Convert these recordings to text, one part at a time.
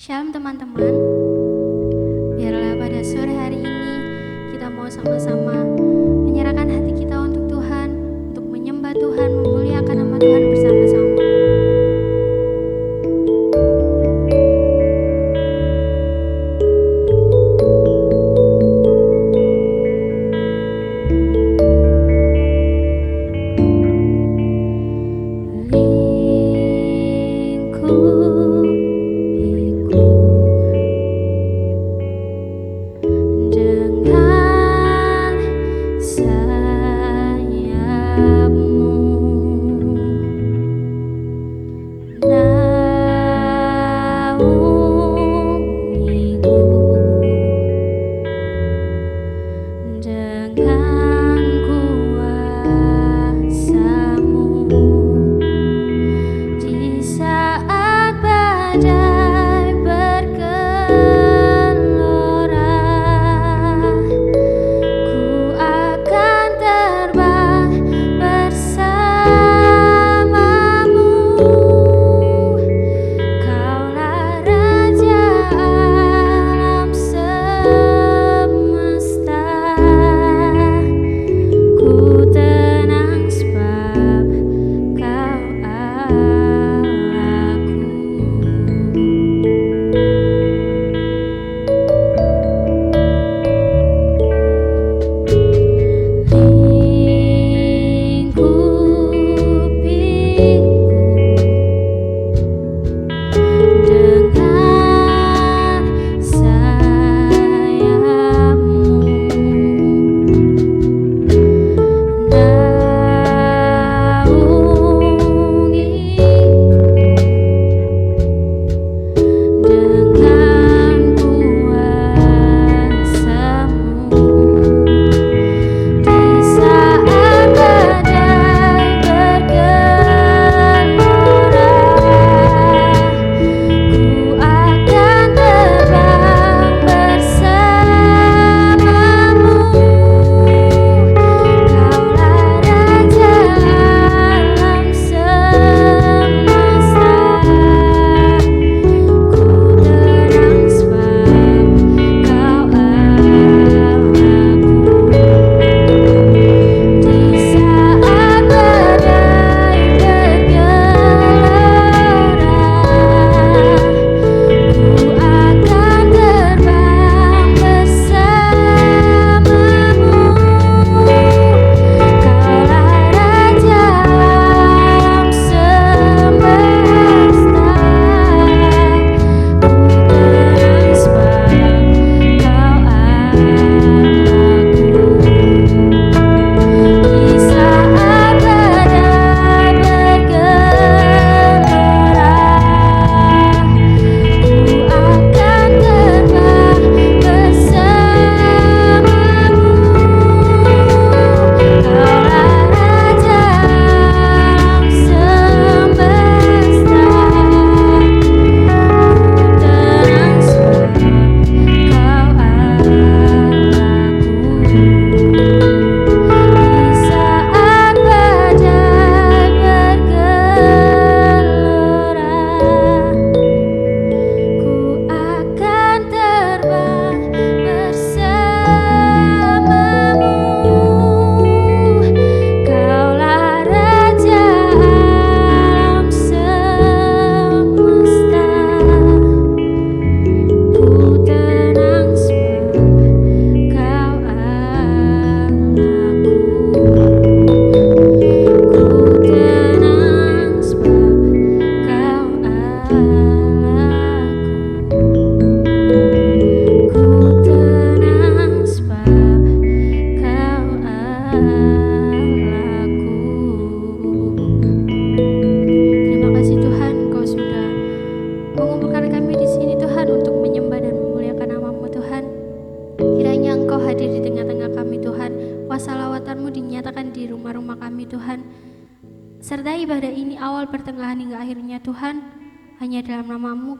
Shalom teman-teman, biarlah pada sore hari ini kita mau sama-sama menyerahkan hati kita untuk Tuhan, untuk menyembah Tuhan, memuliakan nama Tuhan bersama-sama.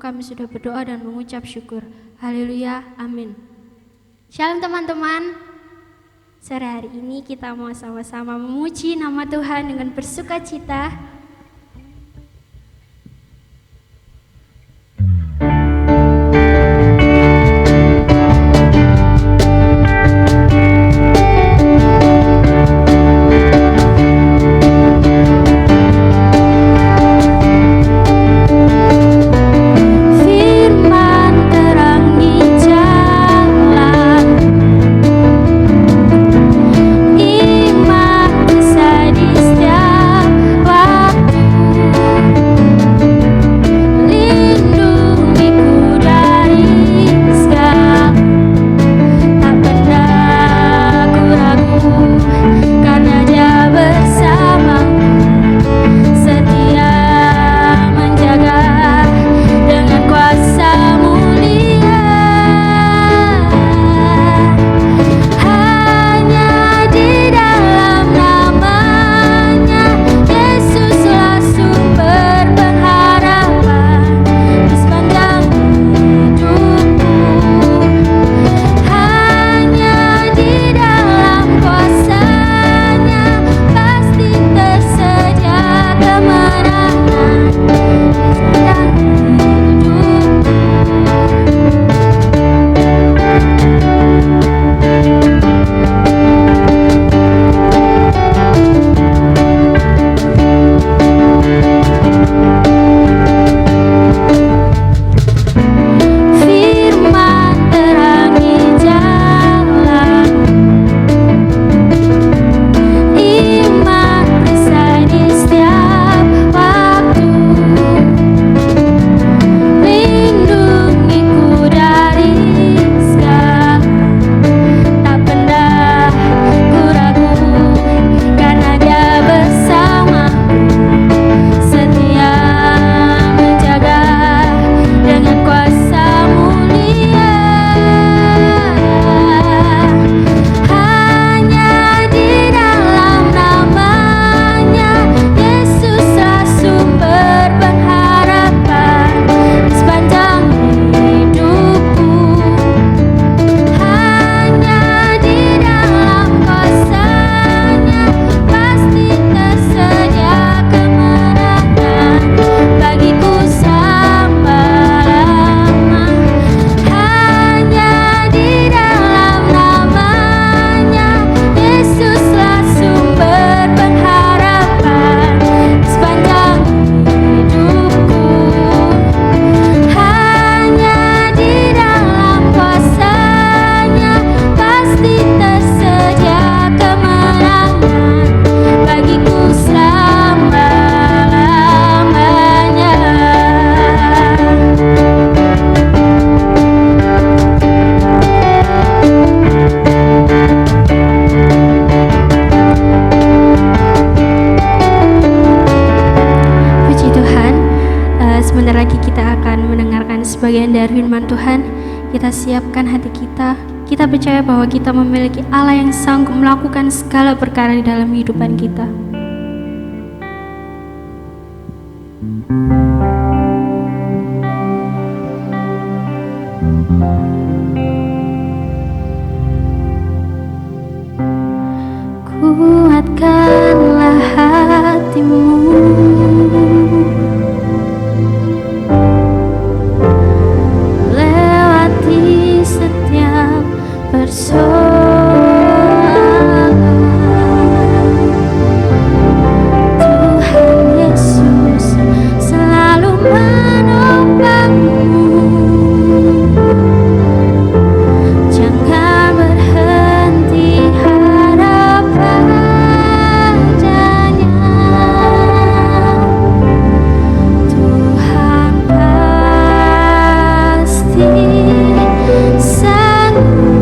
Kami sudah berdoa dan mengucap syukur. Haleluya, amin. Shalom teman-teman. Sore hari ini kita mau sama-sama memuji nama Tuhan dengan bersukacita. akan mendengarkan sebagian dari firman Tuhan, kita siapkan hati kita. Kita percaya bahwa kita memiliki Allah yang sanggup melakukan segala perkara di dalam kehidupan kita. Kuatkanlah hatimu, lewati setiap persoalan. Tuhan Yesus selalu menopangmu. Jangan berhenti harap padanya. Tuhan pasti sanggup.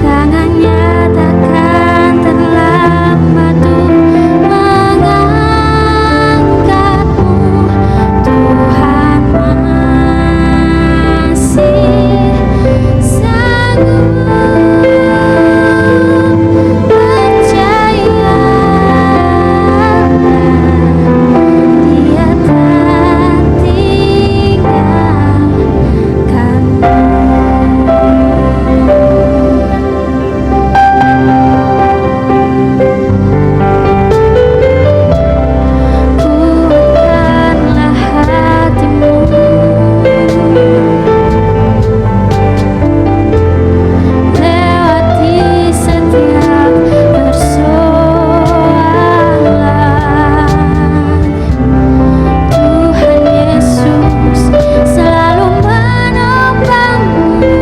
Tangannya takkan terlambat untuk mengangkatmu. Tuhan masih sanggup. Percayalah, Dia tak tinggalkanmu. Kuatkanlah hatimu, lewati setiap persoalan. Tuhan Yesus selalu menopangmu.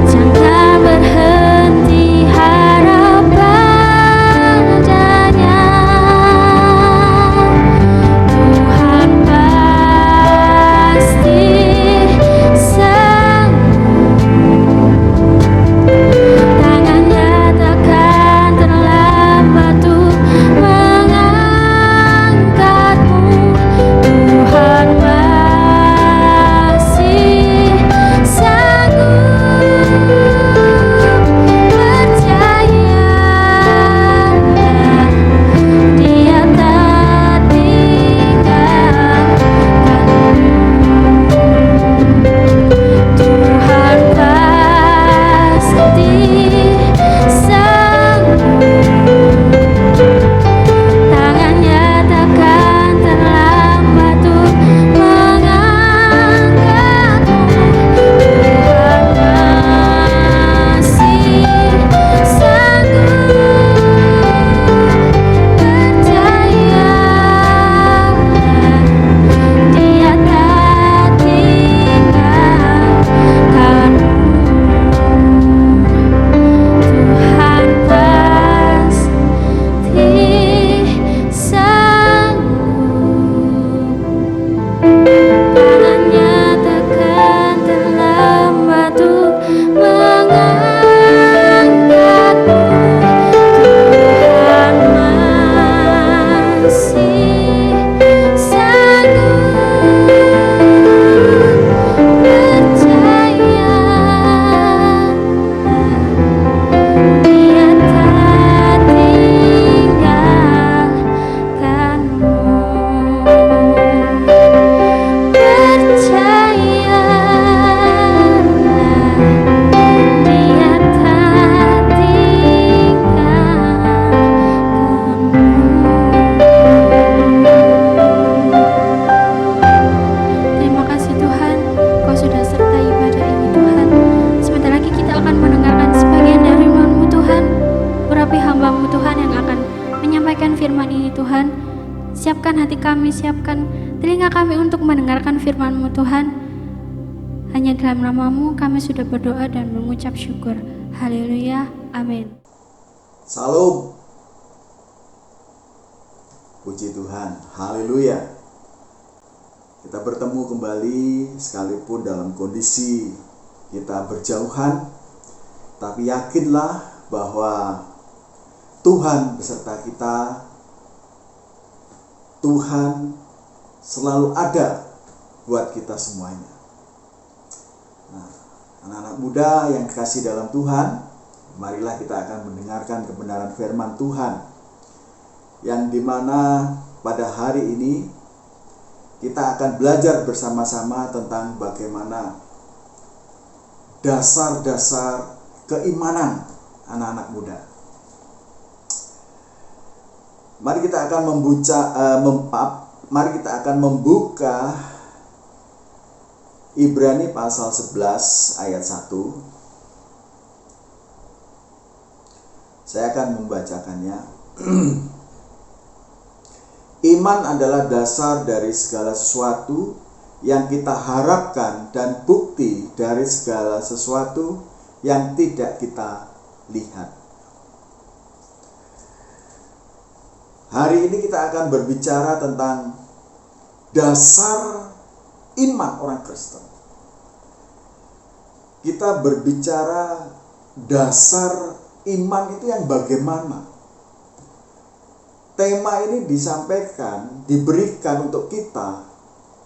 Jangan berhenti harap padanya. Tuhan pasti sanggup. Tangannya takkan terlambat untuk mengangkatmu. Tuhan masih sanggup. Percayalah, Dia tak tinggalkanmu. Tuhan pasti sanggup. Tangannya takkan terlambat untuk mengangkatmu. Tuhan masih sanggup. Percayalah, Dia tak tinggalkanmu. Tuhan pasti sanggup. Tangannya takkan terlambat untuk mengangkatmu. Tuhan masih sanggup. Percayalah, Dia tak tinggalkanmu. Percayalah, Dia tak tinggalkanmu. Terima kasih Tuhan, Kau sudah sertai ibadah ini Tuhan. Sebentar lagi kita akan mendengarkan sebagian dari firman-Mu Tuhan. Urapi hamba-Mu Tuhan yang akan menyampaikan firman ini Tuhan. Siapkan hati kami, siapkan telinga kami untuk mendengarkan firman-Mu Tuhan. Hanya dalam nama-Mu kami sudah berdoa dan mengucap syukur. Haleluya, amin. Salam. Puji Tuhan, haleluya. Kita bertemu kembali sekalipun dalam kondisi kita berjauhan, tapi yakinlah bahwa Tuhan beserta kita Tuhan selalu ada buat kita semuanya. Nah, anak-anak muda yang dikasih dalam Tuhan, marilah kita akan mendengarkan kebenaran firman Tuhan, yang dimana pada hari ini kita akan belajar bersama-sama tentang bagaimana dasar-dasar keimanan anak-anak muda. Mari kita akan membuka Ibrani pasal 11 ayat 1. Saya akan membacakannya. Iman adalah dasar dari segala sesuatu yang kita harapkan dan bukti dari segala sesuatu yang tidak kita lihat. Hari ini kita akan berbicara tentang dasar iman orang Kristen. Kita berbicara dasar iman itu yang bagaimana. Tema ini diberikan untuk kita,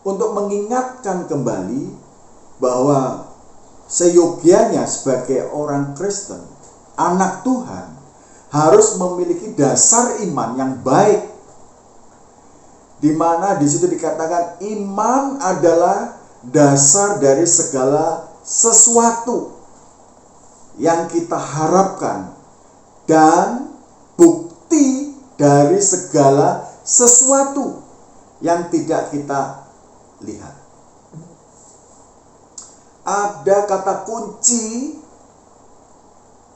untuk mengingatkan kembali bahwa seyogianya sebagai orang Kristen, anak Tuhan, harus memiliki dasar iman yang baik, di mana di situ dikatakan iman adalah dasar dari segala sesuatu yang kita harapkan dan bukti dari segala sesuatu yang tidak kita lihat. Ada kata kunci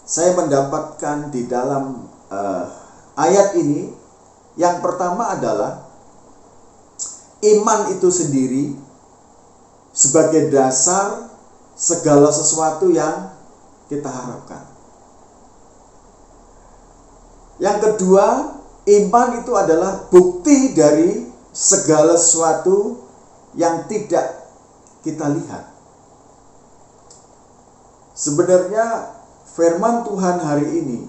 saya mendapatkan di dalam ayat ini. Yang pertama adalah iman itu sendiri sebagai dasar segala sesuatu yang kita harapkan. Yang kedua, iman itu adalah bukti dari segala sesuatu yang tidak kita lihat. Sebenarnya firman Tuhan hari ini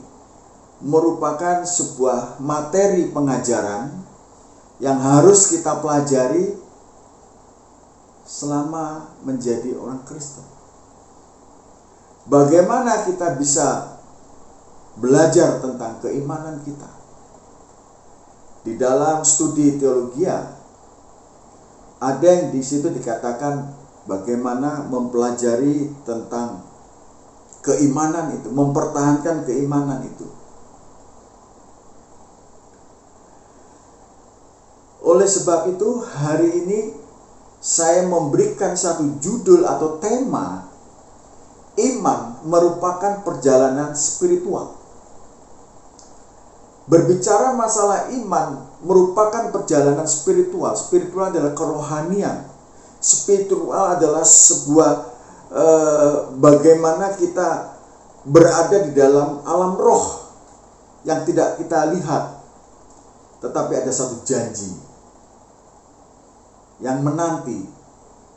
merupakan sebuah materi pengajaran yang harus kita pelajari selama menjadi orang Kristen. Bagaimana kita bisa belajar tentang keimanan kita? Di dalam studi teologi ada yang di situ dikatakan bagaimana mempelajari tentang keimanan itu, mempertahankan keimanan itu. Oleh sebab itu, hari ini saya memberikan satu judul atau tema, iman merupakan perjalanan spiritual. Berbicara masalah iman merupakan perjalanan spiritual. Spiritual adalah kerohanian. Spiritual adalah sebuah bagaimana kita berada di dalam alam roh yang tidak kita lihat, tetapi ada satu janji yang menanti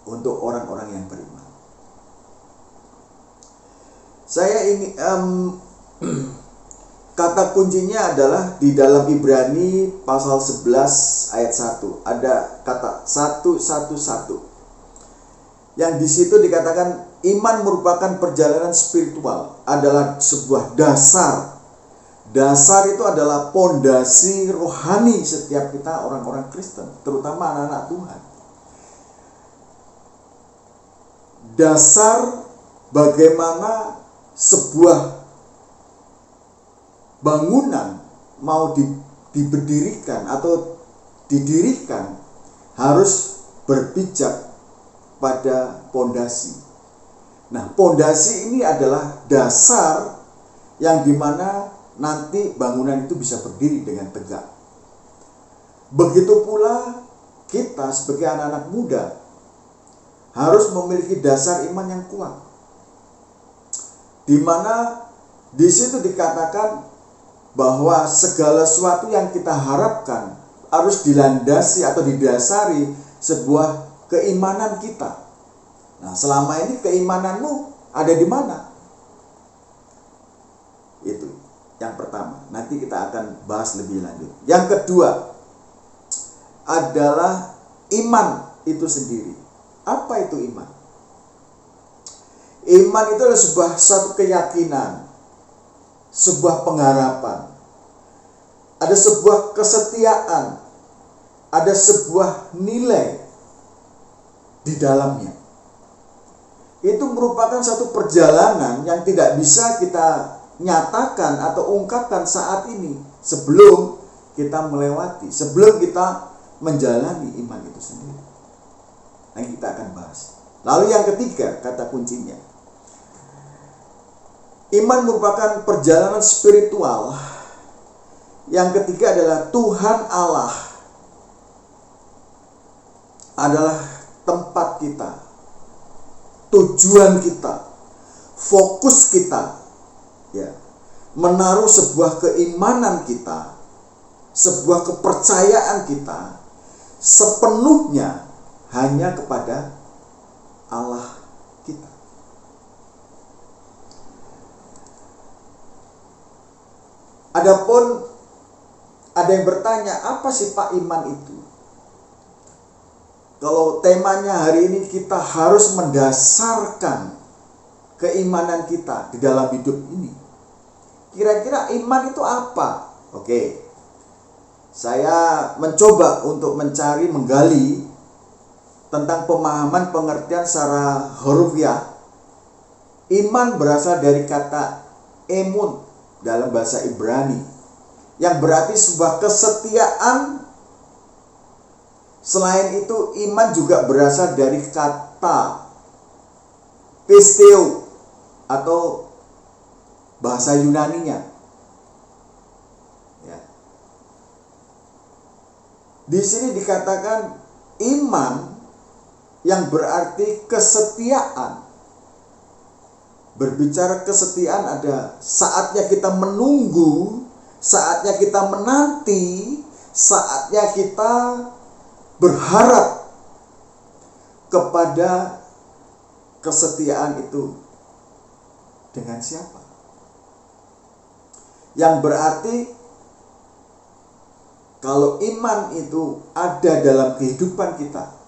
untuk orang-orang yang beriman. Saya ingin kata kuncinya adalah di dalam Ibrani pasal 11 ayat 1. Ada kata 111. Yang di situ dikatakan iman merupakan perjalanan spiritual, adalah sebuah dasar. Dasar itu adalah pondasi rohani setiap kita orang-orang Kristen, terutama anak-anak Tuhan. Dasar bagaimana sebuah bangunan mau diberdirikan atau didirikan harus berpijak pada pondasi. Nah, pondasi ini adalah dasar yang dimana nanti bangunan itu bisa berdiri dengan tegak. Begitu pula kita sebagai anak-anak muda harus memiliki dasar iman yang kuat, di mana di situ dikatakan bahwa segala sesuatu yang kita harapkan harus dilandasi atau didasari sebuah keimanan kita. Nah, selama ini keimananmu ada di mana? Itu yang pertama. Nanti kita akan bahas lebih lanjut. Yang kedua, adalah iman itu sendiri. Apa itu iman? Iman itu adalah sebuah satu keyakinan, sebuah pengharapan, ada sebuah kesetiaan, ada sebuah nilai di dalamnya. Itu merupakan satu perjalanan yang tidak bisa kita nyatakan atau ungkapkan saat ini sebelum kita melewati, sebelum kita menjalani iman itu sendiri. Nah, kita akan bahas. Lalu yang ketiga, kata kuncinya, iman merupakan perjalanan spiritual. Yang ketiga adalah Tuhan Allah adalah tempat kita, tujuan kita, fokus kita, ya, menaruh sebuah keimanan kita, sebuah kepercayaan kita sepenuhnya hanya kepada Allah kita. Adapun ada yang bertanya, apa sih Pak iman itu? Kalau temanya hari ini kita harus mendasarkan keimanan kita di dalam hidup ini. Kira-kira iman itu apa? Oke. Saya mencoba untuk mencari, menggali tentang pemahaman pengertian secara hurufiah. Iman berasal dari kata emun dalam bahasa Ibrani, yang berarti sebuah kesetiaan. Selain itu, iman juga berasal dari kata pisteo atau bahasa Yunaninya. Ya. Di sini dikatakan iman yang berarti kesetiaan. Berbicara kesetiaan, ada saatnya kita menunggu, saatnya kita menanti, saatnya kita berharap kepada kesetiaan itu dengan siapa? Yang berarti kalau iman itu ada dalam kehidupan kita,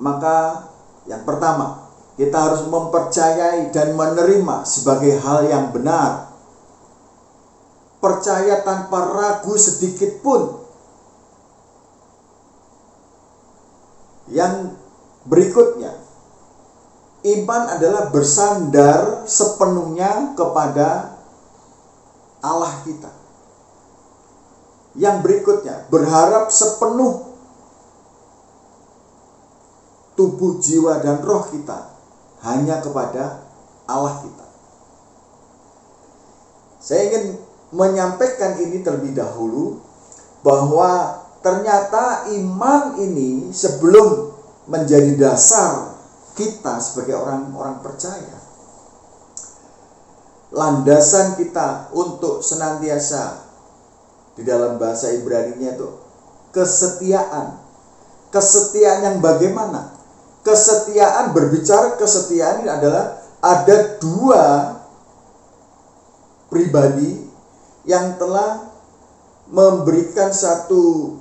maka yang pertama, kita harus mempercayai dan menerima sebagai hal yang benar. Percaya tanpa ragu sedikit pun. Yang berikutnya, iman adalah bersandar sepenuhnya kepada Allah kita. Yang berikutnya, berharap sepenuh tubuh, jiwa, dan roh kita hanya kepada Allah kita. Saya ingin menyampaikan ini terlebih dahulu, bahwa ternyata iman ini sebelum menjadi dasar kita sebagai orang-orang percaya, landasan kita untuk senantiasa, di dalam bahasa Ibrani-nya itu kesetiaan. Kesetiaan yang bagaimana? Kesetiaan, berbicara kesetiaan ini adalah ada dua pribadi yang telah memberikan satu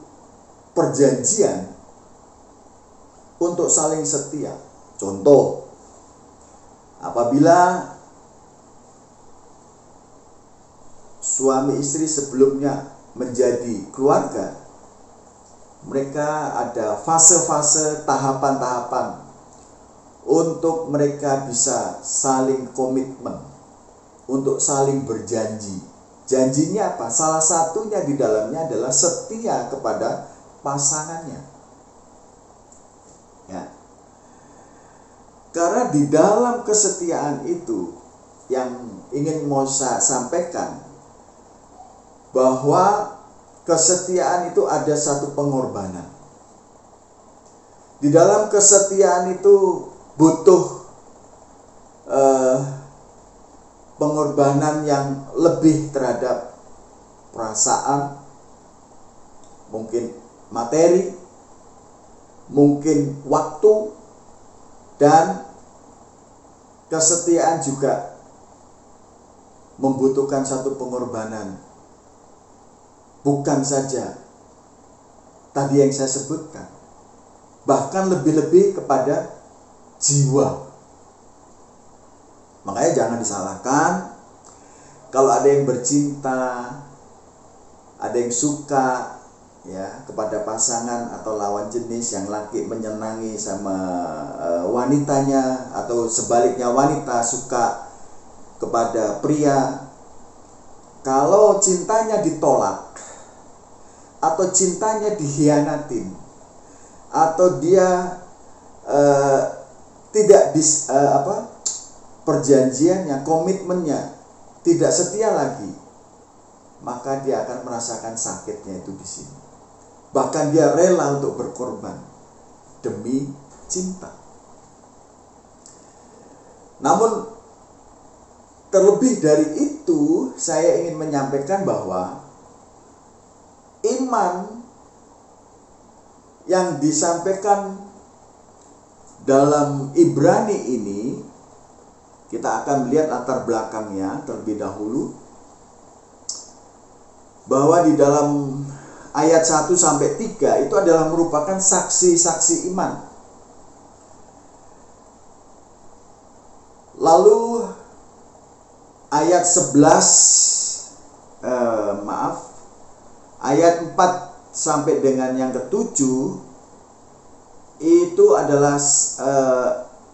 perjanjian untuk saling setia. Contoh, apabila suami istri sebelumnya menjadi keluarga, mereka ada fase-fase, tahapan-tahapan untuk mereka bisa saling komitmen, untuk saling berjanji. Janjinya apa? Salah satunya di dalamnya adalah setia kepada pasangannya. Ya. Karena di dalam kesetiaan itu yang ingin mau saya sampaikan, bahwa kesetiaan itu ada satu pengorbanan. Di dalam kesetiaan itu butuh pengorbanan yang lebih terhadap perasaan, mungkin materi, mungkin waktu, dan kesetiaan juga membutuhkan satu pengorbanan, bukan saja tadi yang saya sebutkan. Bahkan lebih-lebih kepada jiwa. Makanya jangan disalahkan kalau ada yang bercinta, ada yang suka ya kepada pasangan atau lawan jenis, yang laki menyenangi sama wanitanya, atau sebaliknya wanita suka kepada pria. Kalau cintanya ditolak atau cintanya dikhianatin, atau dia tidak perjanjiannya, komitmennya tidak setia lagi, maka dia akan merasakan sakitnya itu di sini. Bahkan dia rela untuk berkorban demi cinta. Namun terlebih dari itu, saya ingin menyampaikan bahwa iman yang disampaikan dalam Ibrani ini, kita akan melihat latar belakangnya terlebih dahulu, bahwa di dalam ayat 1 sampai 3 itu adalah merupakan saksi-saksi iman. Lalu ayat 11 ayat 4 sampai dengan yang ke-7 itu adalah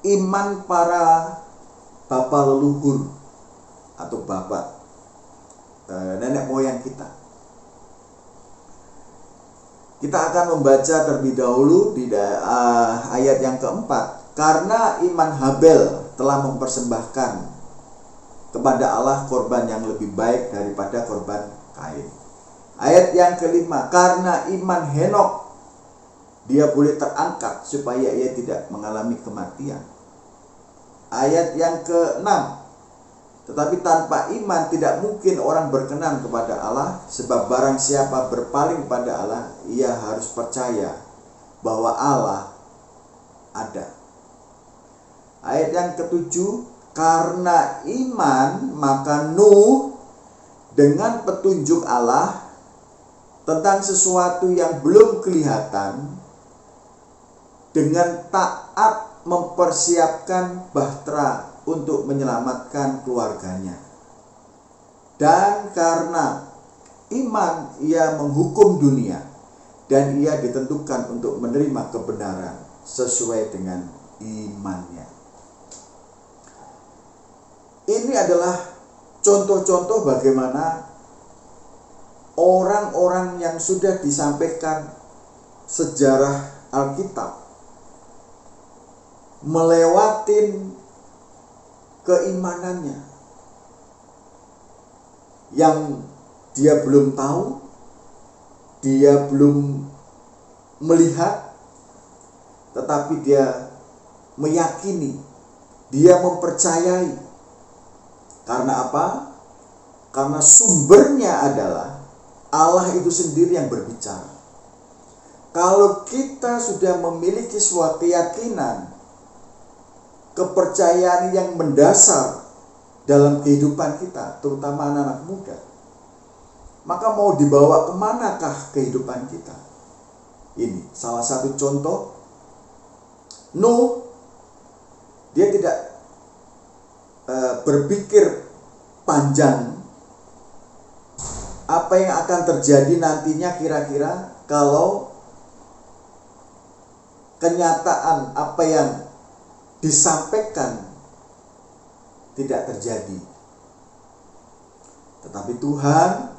iman para bapak leluhur atau bapak nenek moyang kita. Kita akan membaca terlebih dahulu di ayat yang keempat. Karena iman Habel telah mempersembahkan kepada Allah korban yang lebih baik daripada korban Kain. Ayat yang kelima, karena iman Henok dia boleh terangkat supaya ia tidak mengalami kematian. Ayat yang ke-6, tetapi tanpa iman tidak mungkin orang berkenan kepada Allah, sebab barang siapa berpaling pada Allah, ia harus percaya bahwa Allah ada. Ayat yang ke-7, karena iman maka Nuh dengan petunjuk Allah tentang sesuatu yang belum kelihatan, dengan taat mempersiapkan bahtera untuk menyelamatkan keluarganya. Dan karena iman ia menghukum dunia, dan ia ditentukan untuk menerima kebenaran sesuai dengan imannya. Ini adalah contoh-contoh bagaimana orang-orang yang sudah disampaikan sejarah Alkitab melewatin keimanannya yang dia belum tahu, dia belum melihat, tetapi dia meyakini, dia mempercayai. Karena apa? Karena sumbernya adalah Allah itu sendiri yang berbicara. Kalau kita sudah memiliki suatu keyakinan, kepercayaan yang mendasar dalam kehidupan kita, terutama anak-anak muda, maka mau dibawa kemanakah kehidupan kita? Ini salah satu contoh. Nuh, dia tidak berpikir panjang apa yang akan terjadi nantinya kira-kira kalau kenyataan apa yang disampaikan tidak terjadi. Tetapi Tuhan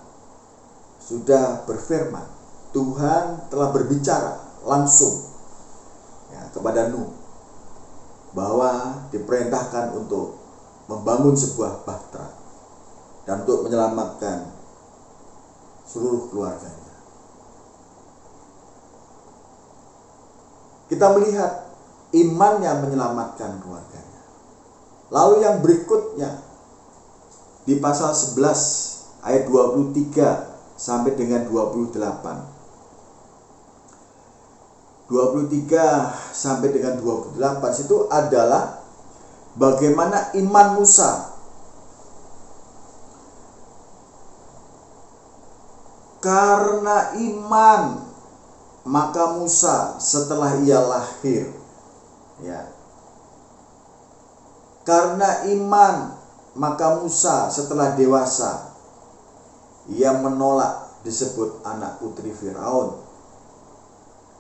sudah berfirman, Tuhan telah berbicara langsung ya, kepada Nuh bahwa diperintahkan untuk membangun sebuah bahtera dan untuk menyelamatkan seluruh keluarganya. Kita melihat imannya menyelamatkan keluarganya. Lalu yang berikutnya di pasal 11 ayat 23 sampai dengan 28. 23 sampai dengan 28 itu adalah bagaimana iman Musa. Karena iman maka Musa setelah ia lahir, ya. Karena iman, maka Musa setelah dewasa, ia menolak disebut anak putri Firaun.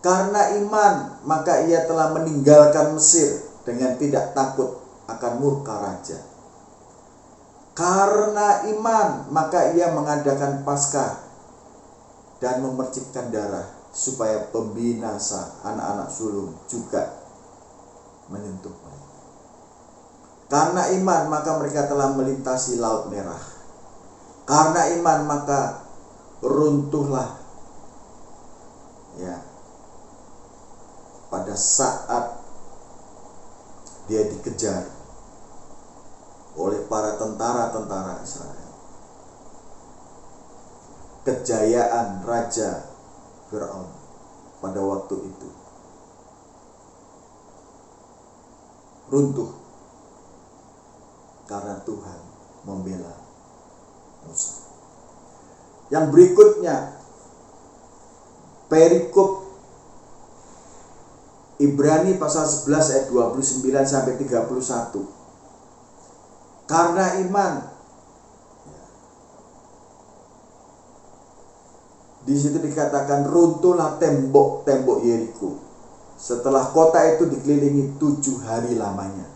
Karena iman, maka ia telah meninggalkan Mesir dengan tidak takut akan murka raja. Karena iman, maka ia mengadakan Paskah dan memercikkan darah supaya pembinasa anak-anak sulung juga menyentuhnya. Karena iman, maka mereka telah melintasi Laut Merah. Karena iman, maka runtuhlah, ya, pada saat dia dikejar oleh para tentara-tentara Israel. Kejayaan Raja Firaun pada waktu itu runtuh karena Tuhan membela Musa. Yang berikutnya, perikop Ibrani pasal 11 ayat 29 sampai 31. Karena iman, di situ dikatakan runtuhlah tembok-tembok Yeriko setelah kota itu dikelilingi 7 hari lamanya.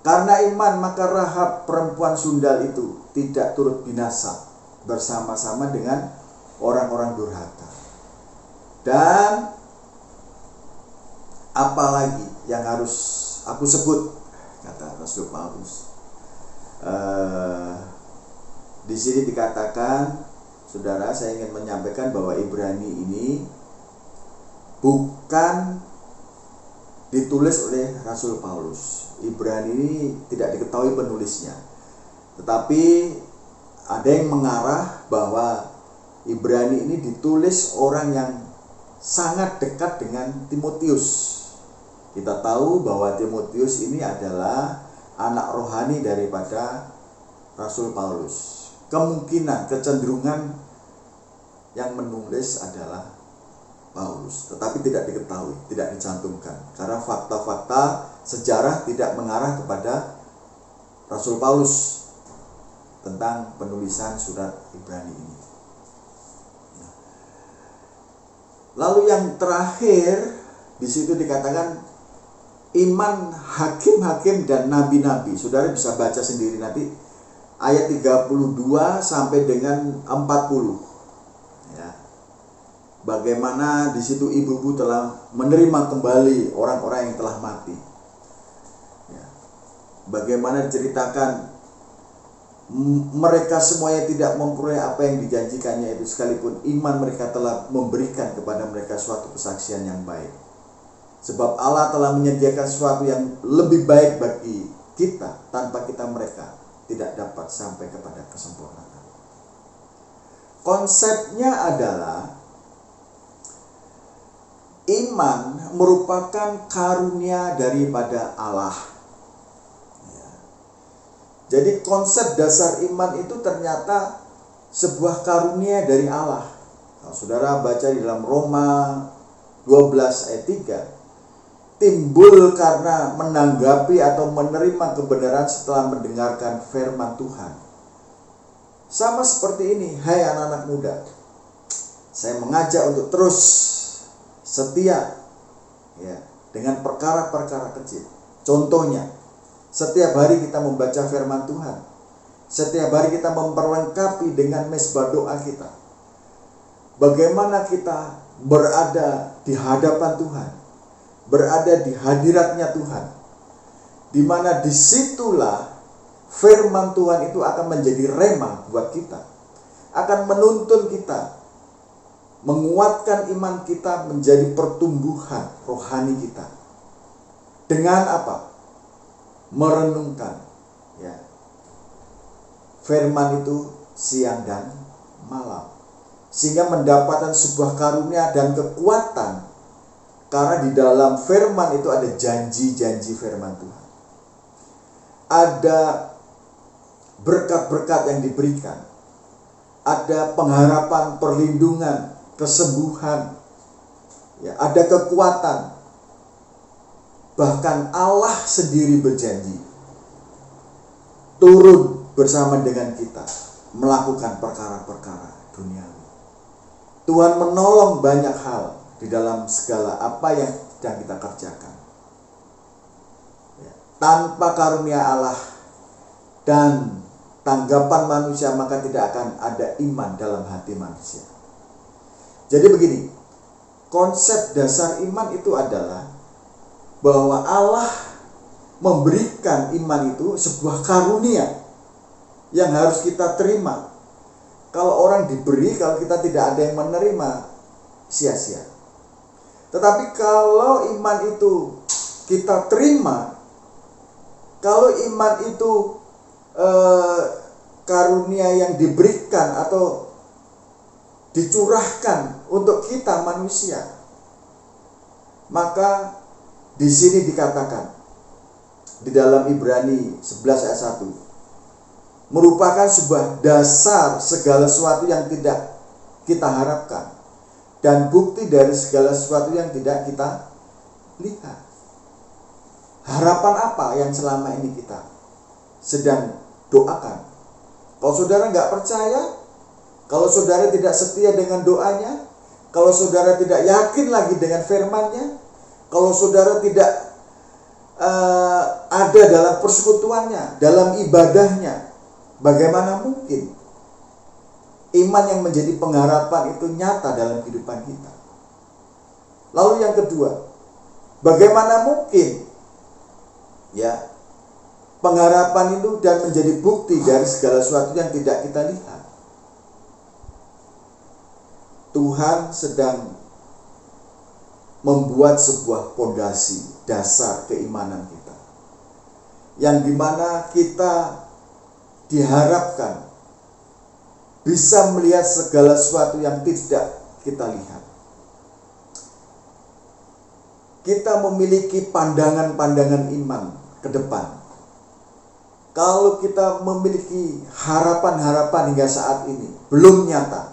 Karena iman, maka Rahab perempuan sundal itu tidak turut binasa bersama-sama dengan orang-orang durhaka. Dan apalagi yang harus aku sebut, kata Rasul Paulus. Di sini dikatakan, saudara, saya ingin menyampaikan bahwa Ibrani ini bukan ditulis oleh Rasul Paulus. Ibrani ini tidak diketahui penulisnya, tetapi ada yang mengarah bahwa Ibrani ini ditulis orang yang sangat dekat dengan Timotius. Kita tahu bahwa Timotius ini adalah anak rohani daripada Rasul Paulus. Kemungkinan, kecenderungan yang menulis adalah Paulus, tetapi tidak diketahui, tidak dicantumkan, karena fakta-fakta sejarah tidak mengarah kepada Rasul Paulus tentang penulisan surat Ibrani ini. Lalu yang terakhir, di situ dikatakan iman hakim-hakim dan nabi-nabi. Saudara bisa baca sendiri nanti ayat 32 sampai dengan 40. Ya. Bagaimana di situ ibu-ibu telah menerima kembali orang-orang yang telah mati. Ya. Bagaimana diceritakan mereka semuanya tidak memperoleh apa yang dijanjikannya itu, sekalipun iman mereka telah memberikan kepada mereka suatu kesaksian yang baik. Sebab Allah telah menyediakan sesuatu yang lebih baik bagi kita, tanpa kita mereka tidak dapat sampai kepada kesempurnaan. Konsepnya adalah iman merupakan karunia daripada Allah. Jadi konsep dasar iman itu ternyata sebuah karunia dari Allah. Nah, saudara baca di dalam Roma 12 ayat 3. Timbul karena menanggapi atau menerima kebenaran setelah mendengarkan firman Tuhan. Sama seperti ini, hai anak-anak muda, saya mengajak untuk terus setia, ya, dengan perkara-perkara kecil. Contohnya, setiap hari kita membaca firman Tuhan. Setiap hari kita memperlengkapi dengan mezbah doa kita. Bagaimana kita berada di hadapan Tuhan, berada di hadiratnya Tuhan, di mana disitulah firman Tuhan itu akan menjadi rema buat kita, akan menuntun kita, menguatkan iman kita, menjadi pertumbuhan rohani kita. Dengan apa? Merenungkan, ya, firman itu siang dan malam, sehingga mendapatkan sebuah karunia dan kekuatan. Karena di dalam firman itu ada janji-janji firman Tuhan. Ada berkat-berkat yang diberikan. Ada pengharapan, perlindungan, kesembuhan, Ya, ada kekuatan. Bahkan Allah sendiri berjanji turun bersama dengan kita melakukan perkara-perkara duniawi. Tuhan menolong banyak hal di dalam segala apa yang sedang kita kerjakan. Ya, tanpa karunia Allah dan tanggapan manusia, maka tidak akan ada iman dalam hati manusia. Jadi begini, konsep dasar iman itu adalah bahwa Allah memberikan iman itu sebuah karunia yang harus kita terima. Kalau orang diberi, kalau kita tidak ada yang menerima, sia-sia. Tetapi kalau iman itu kita terima, kalau iman itu karunia yang diberikan atau dicurahkan untuk kita manusia, maka di sini dikatakan di dalam Ibrani 11 ayat 1, merupakan sebuah dasar segala sesuatu yang tidak kita harapkan dan bukti dari segala sesuatu yang tidak kita lihat. Harapan apa yang selama ini kita sedang doakan? Kalau saudara nggak percaya, kalau saudara tidak setia dengan doanya, kalau saudara tidak yakin lagi dengan firman-Nya, kalau saudara tidak ada dalam persekutuannya, dalam ibadahnya, bagaimana mungkin iman yang menjadi pengharapan itu nyata dalam kehidupan kita? Lalu yang kedua, bagaimana mungkin ya pengharapan itu dan menjadi bukti dari segala sesuatu yang tidak kita lihat? Tuhan sedang membuat sebuah fondasi dasar keimanan kita, yang dimana kita diharapkan bisa melihat segala sesuatu yang tidak kita lihat. Kita memiliki pandangan-pandangan iman ke depan. Kalau kita memiliki harapan-harapan hingga saat ini belum nyata,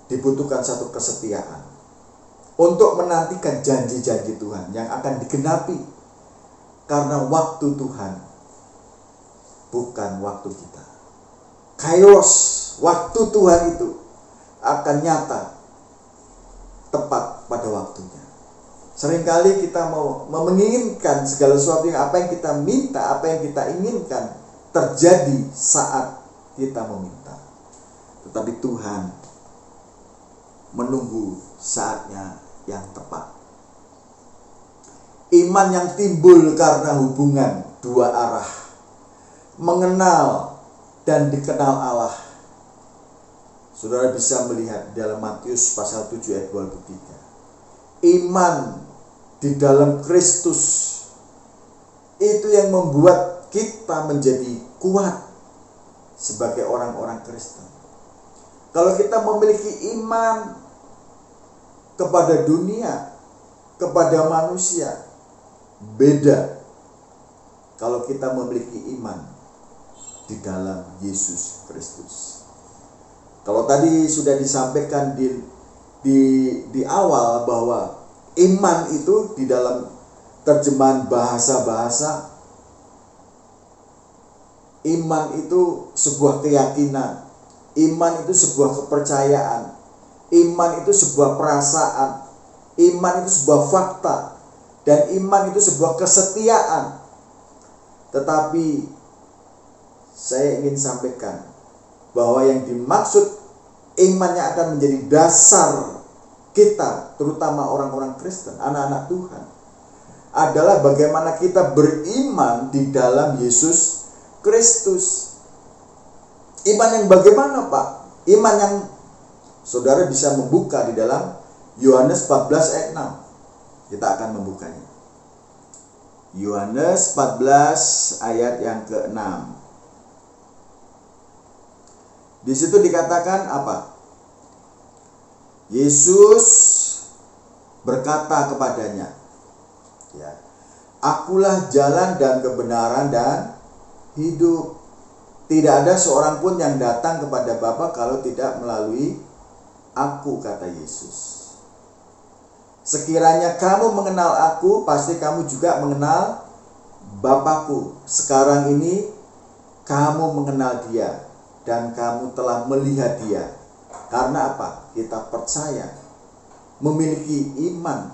dibutuhkan satu kesetiaan untuk menantikan janji-janji Tuhan yang akan digenapi, karena waktu Tuhan bukan waktu kita. Kairos, waktu Tuhan itu akan nyata tepat pada waktunya. Seringkali kita mau menginginkan segala sesuatu yang apa yang kita minta, apa yang kita inginkan terjadi saat kita meminta. Tetapi Tuhan menunggu saatnya yang tepat. Iman yang timbul karena hubungan dua arah, mengenal dan dikenal Allah. Saudara bisa melihat dalam Matius pasal 7 ayat 23. Iman di dalam Kristus itu yang membuat kita menjadi kuat sebagai orang-orang Kristen. Kalau kita memiliki iman kepada dunia, kepada manusia, beda kalau kita memiliki iman di dalam Yesus Kristus. Kalau tadi sudah disampaikan di awal bahwa iman itu di dalam terjemahan bahasa-bahasa, iman itu sebuah keyakinan, iman itu sebuah kepercayaan, iman itu sebuah perasaan, iman itu sebuah fakta, dan iman itu sebuah kesetiaan. Tetapi saya ingin sampaikan bahwa yang dimaksud iman yang akan menjadi dasar kita, terutama orang-orang Kristen, anak-anak Tuhan, adalah bagaimana kita beriman di dalam Yesus Kristus. Iman yang bagaimana, Pak? Iman yang saudara bisa membuka di dalam Yohanes 14 ayat 6. Kita akan membukanya. Yohanes 14 ayat yang ke-6. Di situ dikatakan apa? Yesus berkata kepadanya, ya, Akulah jalan dan kebenaran dan hidup. Tidak ada seorang pun yang datang kepada Bapa kalau tidak melalui Aku, kata Yesus. Sekiranya kamu mengenal aku, pasti kamu juga mengenal Bapakku. Sekarang ini kamu mengenal dia dan kamu telah melihat dia. Karena apa? Kita percaya, memiliki iman,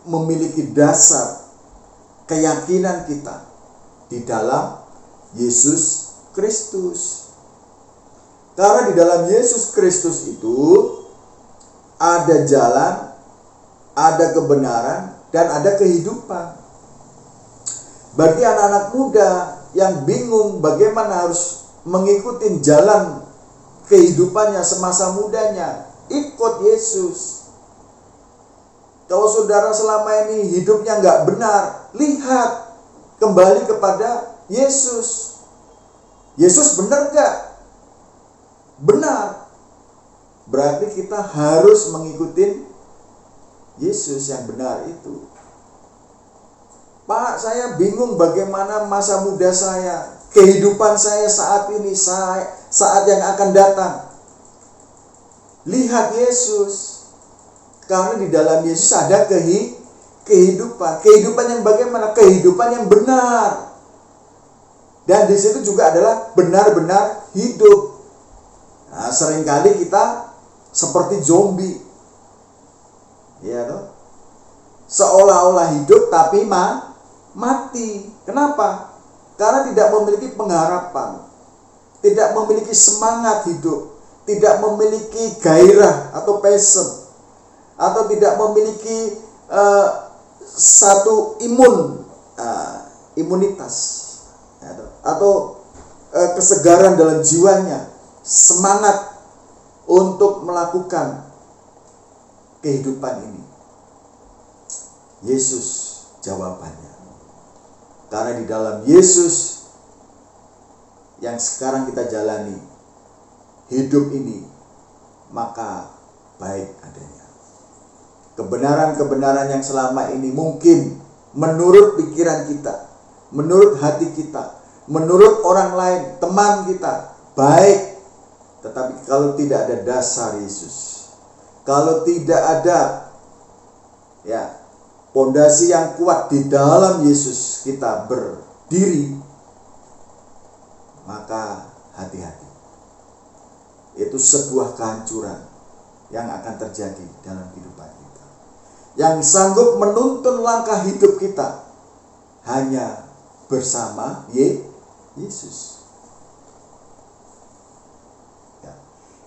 memiliki dasar keyakinan kita di dalam Yesus Kristus. Karena di dalam Yesus Kristus itu ada jalan, ada kebenaran, dan ada kehidupan. Bagi anak-anak muda yang bingung bagaimana harus mengikuti jalan kehidupannya semasa mudanya, ikut Yesus. Kalau saudara selama ini hidupnya nggak benar, lihat kembali kepada Yesus. Yesus benar nggak? Benar. Berarti kita harus mengikuti Yesus yang benar itu. Pak, saya bingung bagaimana masa muda saya, kehidupan saya saat ini, saat yang akan datang. Lihat Yesus. Karena di dalam Yesus ada kehidupan. Kehidupan yang bagaimana? Kehidupan yang benar. Dan di situ juga adalah benar-benar hidup. Nah, seringkali kita seperti zombie. Ya toh? Seolah-olah hidup tapi mati. Kenapa? Karena tidak memiliki pengharapan, tidak memiliki semangat hidup, tidak memiliki gairah atau passion, atau tidak memiliki satu imunitas, atau kesegaran dalam jiwanya, semangat untuk melakukan kehidupan ini. Yesus jawabannya. Karena di dalam Yesus yang sekarang kita jalani hidup ini, maka baik adanya. Kebenaran-kebenaran yang selama ini mungkin menurut pikiran kita, menurut hati kita, menurut orang lain, teman kita, baik. Tetapi kalau tidak ada dasar Yesus, kalau tidak ada pondasi yang kuat di dalam Yesus kita berdiri, maka hati-hati. Itu sebuah kehancuran yang akan terjadi dalam kehidupan kita. Yang sanggup menuntun langkah hidup kita hanya bersama Yesus.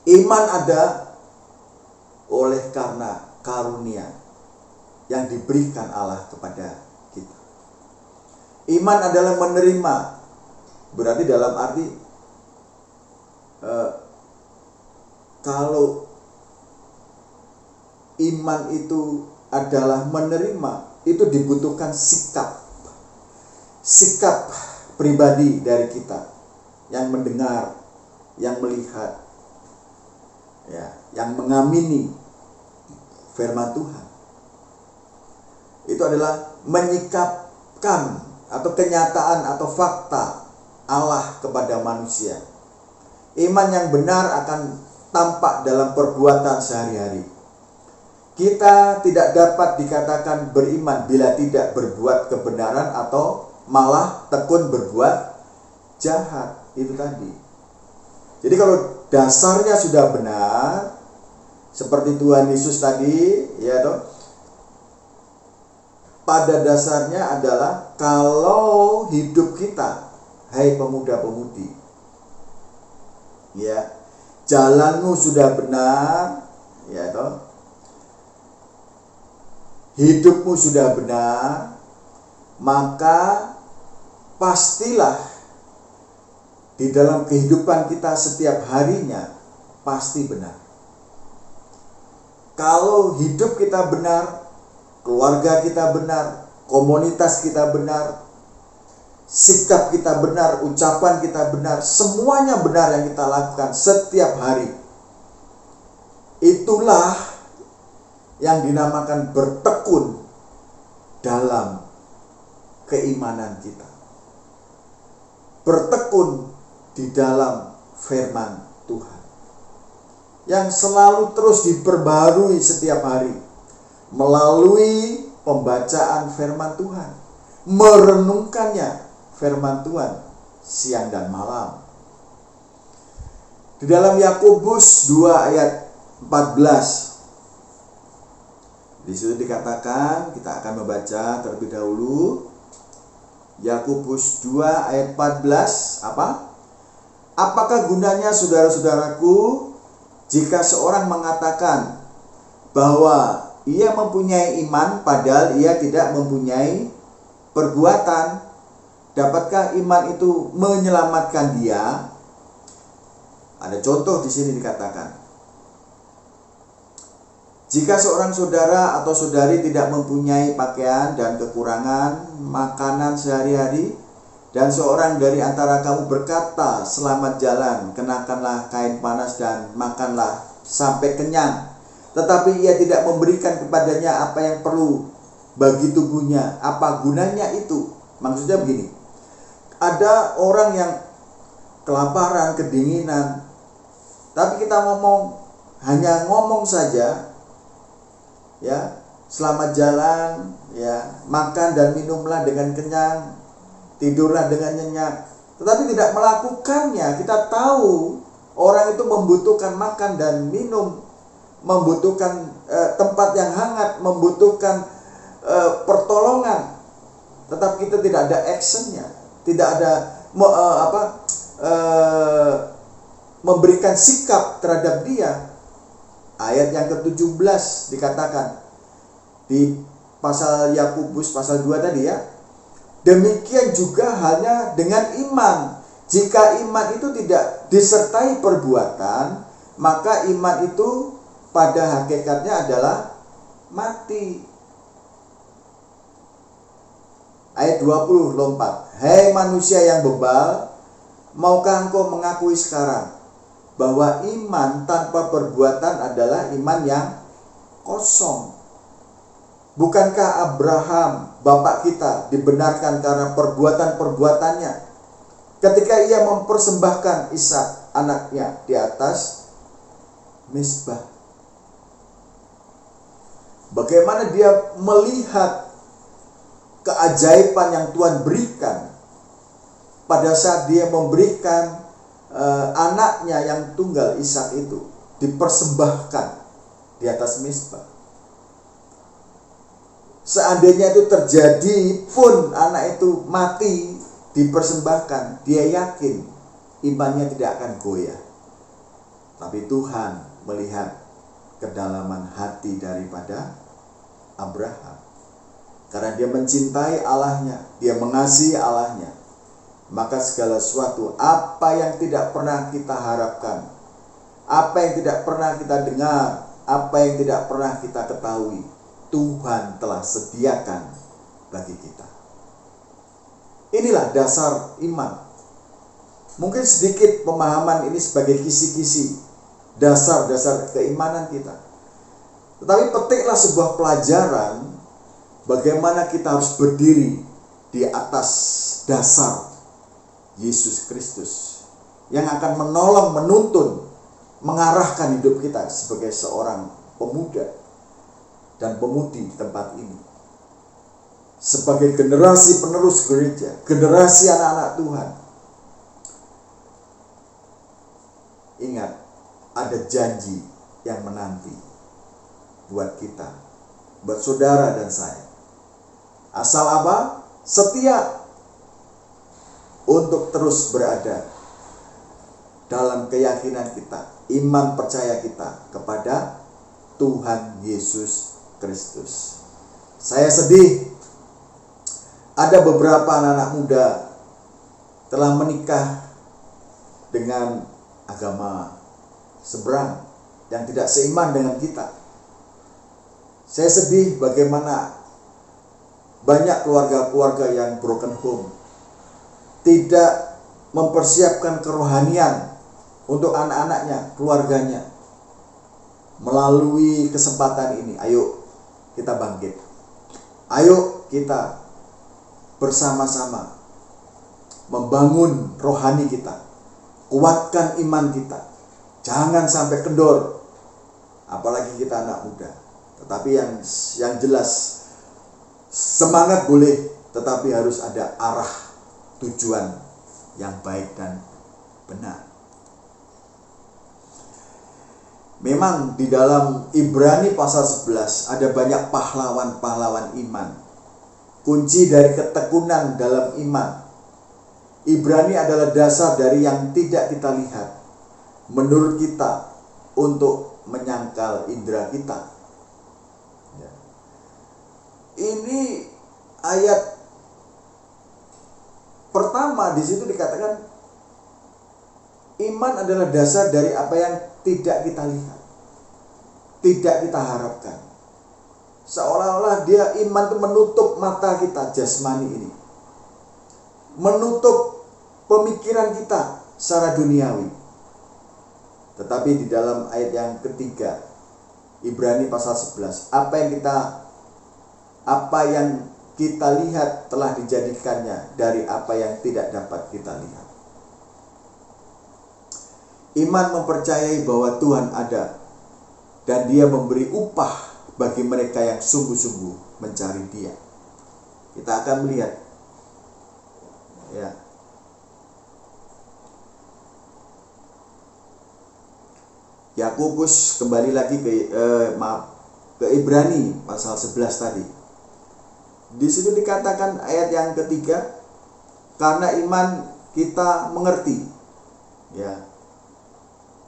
Iman ada oleh karena karunia yang diberikan Allah kepada kita. Iman adalah menerima, berarti dalam arti kalau iman itu adalah menerima, itu dibutuhkan sikap pribadi dari kita yang mendengar, yang melihat, yang mengamini firman Tuhan. Itu adalah menyikapkan atau kenyataan atau fakta Allah kepada manusia. Iman yang benar akan tampak dalam perbuatan sehari-hari. Kita tidak dapat dikatakan beriman bila tidak berbuat kebenaran atau malah tekun berbuat jahat. Itu tadi. Jadi kalau dasarnya sudah benar, seperti Tuhan Yesus tadi, pada dasarnya adalah kalau hidup kita, hai pemuda-pemudi, jalanmu sudah benar, hidupmu sudah benar, maka pastilah di dalam kehidupan kita setiap harinya pasti benar. Kalau hidup kita benar, keluarga kita benar, komunitas kita benar, sikap kita benar, ucapan kita benar, semuanya benar yang kita lakukan setiap hari. Itulah yang dinamakan bertekun dalam keimanan kita. Bertekun di dalam firman Tuhan yang selalu terus diperbarui setiap hari. melalui pembacaan firman Tuhan, merenungkannya firman Tuhan siang dan malam. Di dalam Yakobus 2 ayat 14, di situ dikatakan, kita akan membaca terlebih dahulu. Yakobus 2 ayat 14, apa? Apakah gunanya saudara-saudaraku jika seorang mengatakan bahwa ia mempunyai iman padahal ia tidak mempunyai perbuatan? Dapatkah iman itu menyelamatkan dia? Ada contoh di sini dikatakan, jika seorang saudara atau saudari tidak mempunyai pakaian dan kekurangan makanan sehari-hari, dan seorang dari antara kamu berkata, selamat jalan, kenakanlah kain panas dan makanlah sampai kenyang, tetapi ia tidak memberikan kepadanya apa yang perlu bagi tubuhnya, apa gunanya itu? Maksudnya begini, ada orang yang kelaparan, kedinginan, tapi kita hanya ngomong saja, ya, selamat jalan, ya, makan dan minumlah dengan kenyang, tidurlah dengan nyenyak, tetapi tidak melakukannya. Kita tahu orang itu membutuhkan makan dan minum, membutuhkan tempat yang hangat, membutuhkan pertolongan, tetapi kita tidak ada actionnya, tidak ada memberikan sikap terhadap dia. Ayat yang ke-17 dikatakan di pasal Yakobus pasal 2 tadi, ya, demikian juga halnya dengan iman. Jika iman itu tidak disertai perbuatan, maka iman itu pada hakikatnya adalah mati. Ayat 20 lompat. Hei manusia yang bebal, maukah engkau mengakui sekarang bahwa iman tanpa perbuatan adalah iman yang kosong? Bukankah Abraham, bapak kita, dibenarkan karena perbuatan-perbuatannya ketika ia mempersembahkan Ishak anaknya di atas Mizpah? Bagaimana dia melihat keajaiban yang Tuhan berikan pada saat dia memberikan anaknya yang tunggal Ishak itu dipersembahkan di atas Mizpah. Seandainya itu terjadi pun anak itu mati dipersembahkan, dia yakin imannya tidak akan goyah. Tapi Tuhan melihat kedalaman hati daripada Abraham. Karena dia mencintai Allahnya, dia mengasihi Allahnya, maka segala sesuatu apa yang tidak pernah kita harapkan, apa yang tidak pernah kita dengar, apa yang tidak pernah kita ketahui, Tuhan telah sediakan bagi kita. Inilah dasar iman. Mungkin sedikit pemahaman ini sebagai kisi-kisi dasar-dasar keimanan kita. Tetapi petiklah sebuah pelajaran bagaimana kita harus berdiri di atas dasar Yesus Kristus yang akan menolong, menuntun, mengarahkan hidup kita sebagai seorang pemuda dan pemudi tempat ini, sebagai generasi penerus gereja, generasi anak-anak Tuhan. Ingat, ada janji yang menanti buat kita, buat saudara dan saya. Asal apa? Setia untuk terus berada dalam keyakinan kita, iman percaya kita kepada Tuhan Yesus Kristus. Saya sedih ada beberapa anak-anak muda telah menikah dengan agama seberang yang tidak seiman dengan kita. Saya sedih bagaimana banyak keluarga-keluarga yang broken home, tidak mempersiapkan kerohanian untuk anak-anaknya, keluarganya. Melalui kesempatan ini, ayo kita bangkit. Ayo kita bersama-sama membangun rohani kita, kuatkan iman kita. Jangan sampai kendor, apalagi kita anak muda. Tetapi yang jelas, semangat boleh, tetapi harus ada arah tujuan yang baik dan benar. Memang di dalam Ibrani pasal 11 ada banyak pahlawan-pahlawan iman. Kunci dari ketekunan dalam iman. Ibrani adalah dasar dari yang tidak kita lihat, menurut kita, untuk menyangkal indera kita. Ya. Ini ayat pertama, di situ dikatakan iman adalah dasar dari apa yang tidak kita lihat, tidak kita harapkan. Seolah-olah dia iman itu menutup mata kita jasmani ini, menutup pemikiran kita secara duniawi. Tetapi di dalam ayat yang ketiga, Ibrani pasal 11, apa yang kita lihat telah dijadikannya dari apa yang tidak dapat kita lihat. Iman mempercayai bahwa Tuhan ada dan Dia memberi upah bagi mereka yang sungguh-sungguh mencari Dia. Kita akan melihat, ya, Yakobus kembali lagi ke Ibrani pasal 11 tadi. Di situ dikatakan ayat yang ketiga, karena iman kita mengerti, ya,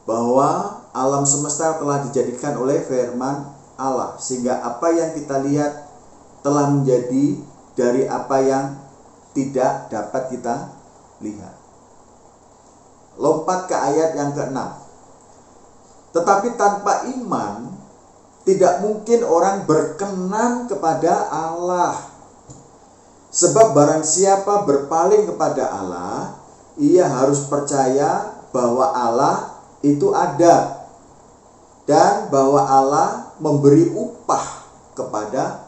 bahwa alam semesta telah dijadikan oleh firman Allah, sehingga apa yang kita lihat telah menjadi dari apa yang tidak dapat kita lihat. Lompat ke ayat yang ke-6. Tetapi tanpa iman tidak mungkin orang berkenan kepada Allah. Sebab barang siapa berpaling kepada Allah, ia harus percaya bahwa Allah itu ada dan bahwa Allah memberi upah kepada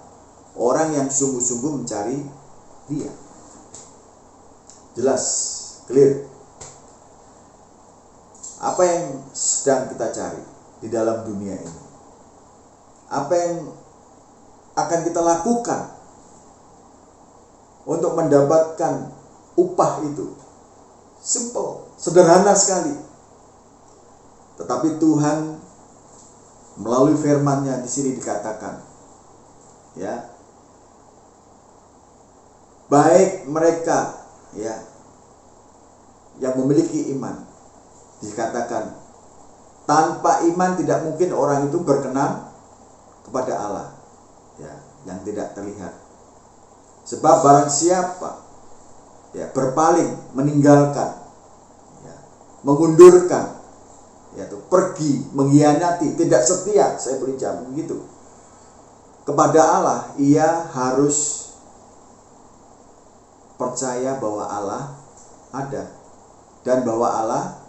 orang yang sungguh-sungguh mencari Dia. Jelas, clear. Apa yang sedang kita cari di dalam dunia ini? Apa yang akan kita lakukan untuk mendapatkan upah itu? Simple, sederhana sekali. Tetapi Tuhan melalui firman-Nya di sini dikatakan, ya, baik mereka, ya, yang memiliki iman, dikatakan tanpa iman tidak mungkin orang itu berkenan kepada Allah, ya, yang tidak terlihat. Sebab barang siapa, ya, berpaling, meninggalkan, ya, mengundurkan, yaitu pergi, mengkhianati, tidak setia, saya beri jamin begitu, kepada Allah, ia harus percaya bahwa Allah ada dan bahwa Allah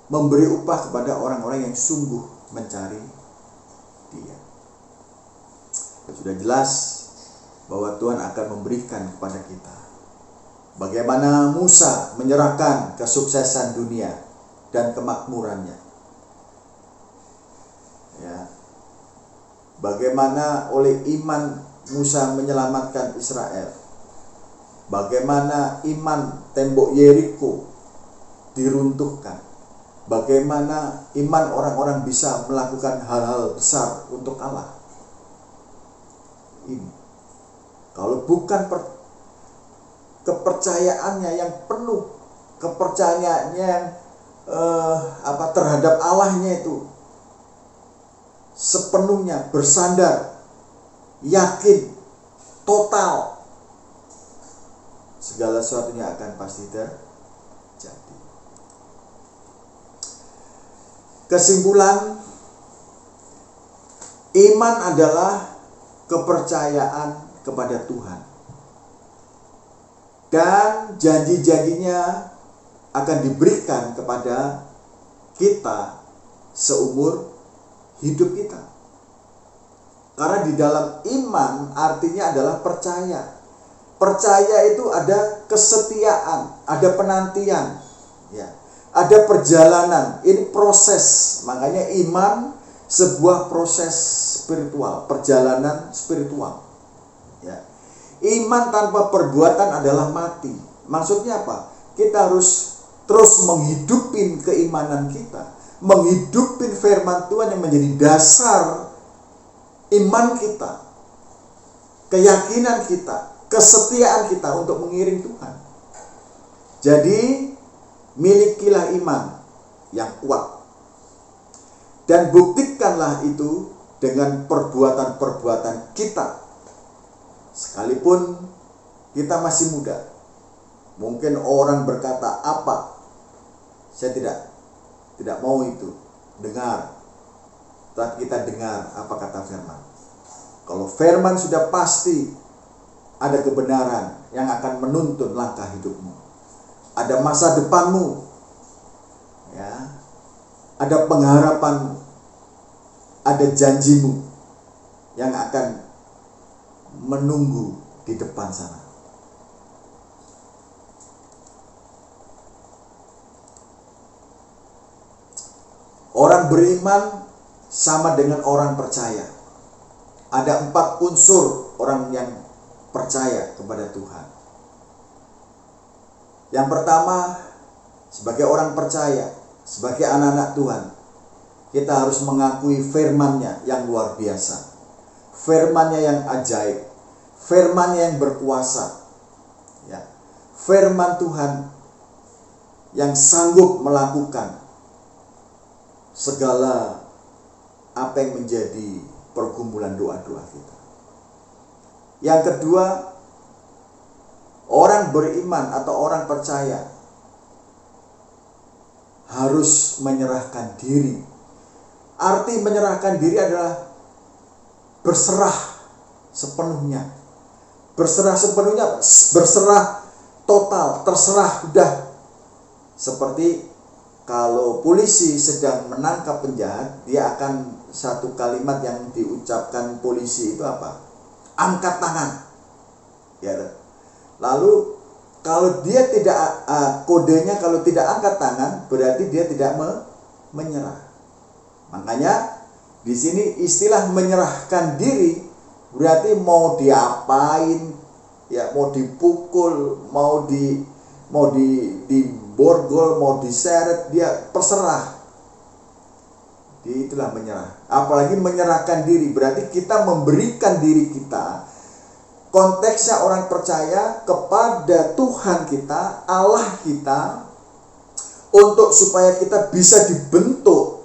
memberi upah kepada orang-orang yang sungguh mencari Dia. Sudah jelas bahwa Tuhan akan memberikan kepada kita. Bagaimana Musa menyerahkan kesuksesan dunia dan kemakmurannya, ya. Bagaimana oleh iman Musa menyelamatkan Israel. Bagaimana iman tembok Yeriko diruntuhkan. Bagaimana iman orang-orang bisa melakukan hal-hal besar untuk Allah. Ini, kalau bukan kepercayaannya yang penuh, kepercayaannya yang terhadap Allahnya itu sepenuhnya bersandar, yakin, total, segala sesuatunya akan pasti terjadi. Kesimpulan, iman adalah kepercayaan kepada Tuhan dan janji-janjinya akan diberikan kepada kita seumur hidup kita. Karena di dalam iman artinya adalah percaya. Percaya itu ada kesetiaan, ada penantian, ya, ada perjalanan. Ini proses. Makanya iman sebuah proses spiritual, perjalanan spiritual. Ya. Iman tanpa perbuatan adalah mati. Maksudnya apa? Kita harus terus menghidupin keimanan kita, menghidupin firman Tuhan yang menjadi dasar iman kita, keyakinan kita, kesetiaan kita untuk mengiring Tuhan. Jadi, milikilah iman yang kuat. Dan buktikanlah itu dengan perbuatan-perbuatan kita. Sekalipun kita masih muda. Mungkin orang berkata, apa? Saya tidak mau itu. Dengar. Tapi kita dengar apa kata firman. Kalau firman sudah pasti ada kebenaran yang akan menuntun langkah hidupmu. Ada masa depanmu. Ya. Ada pengharapanmu. Ada janjimu yang akan menunggu di depan sana. Orang beriman sama dengan orang percaya. Ada 4 unsur orang yang percaya kepada Tuhan. Yang pertama, sebagai orang percaya, sebagai anak-anak Tuhan, kita harus mengakui firman-Nya yang luar biasa. Firman-Nya yang ajaib, firman-Nya yang berkuasa. Ya. Firman Tuhan yang sanggup melakukan segala apa yang menjadi pergumulan doa-doa kita. Yang kedua, orang beriman atau orang percaya harus menyerahkan diri. Arti menyerahkan diri adalah berserah sepenuhnya. Berserah sepenuhnya, berserah total, terserah udah. Seperti kalau polisi sedang menangkap penjahat, dia akan satu kalimat yang diucapkan polisi itu apa? Angkat tangan. Ya. Lalu kalau dia tidak kodenya kalau tidak angkat tangan, berarti dia tidak menyerah. Makanya di sini istilah menyerahkan diri berarti mau diapain, ya mau dipukul, mau diborgol, mau diseret, dia terserah. Itulah menyerah. Apalagi menyerahkan diri berarti kita memberikan diri kita. Konteksnya orang percaya kepada Tuhan kita, Allah kita, untuk supaya kita bisa dibentuk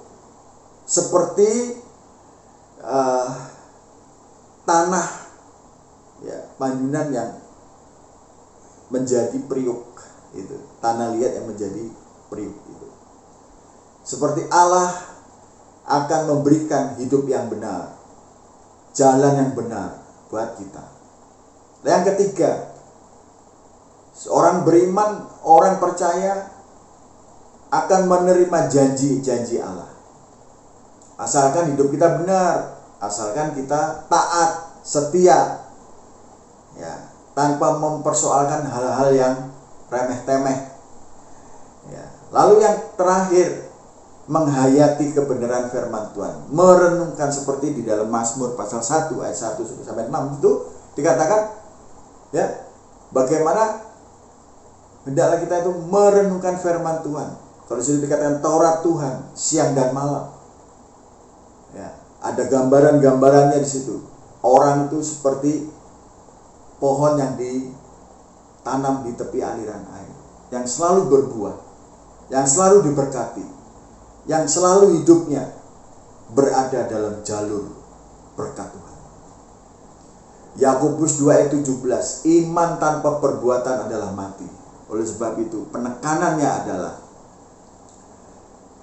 seperti tanah, ya, bangunan yang menjadi priuk, itu tanah liat yang menjadi priuk itu. Seperti Allah akan memberikan hidup yang benar, jalan yang benar buat kita. Yang ketiga, seorang beriman, orang percaya akan menerima janji-janji Allah. Asalkan hidup kita benar, asalkan kita taat, setia, ya, tanpa mempersoalkan hal-hal yang remeh-temeh. Ya. Lalu yang terakhir, menghayati kebenaran firman Tuhan, merenungkan seperti di dalam Mazmur pasal 1 ayat 1 sampai 6 itu dikatakan, ya, bagaimana hendaklah kita itu merenungkan firman Tuhan. Kalau disitu dikatakan Taurat Tuhan siang dan malam. Ya, ada gambaran-gambarannya di situ. Orang itu seperti pohon yang ditanam di tepi aliran air, yang selalu berbuah, yang selalu diberkati, yang selalu hidupnya berada dalam jalur berkat Tuhan. Yakobus 2 ayat 17, iman tanpa perbuatan adalah mati. Oleh sebab itu penekanannya adalah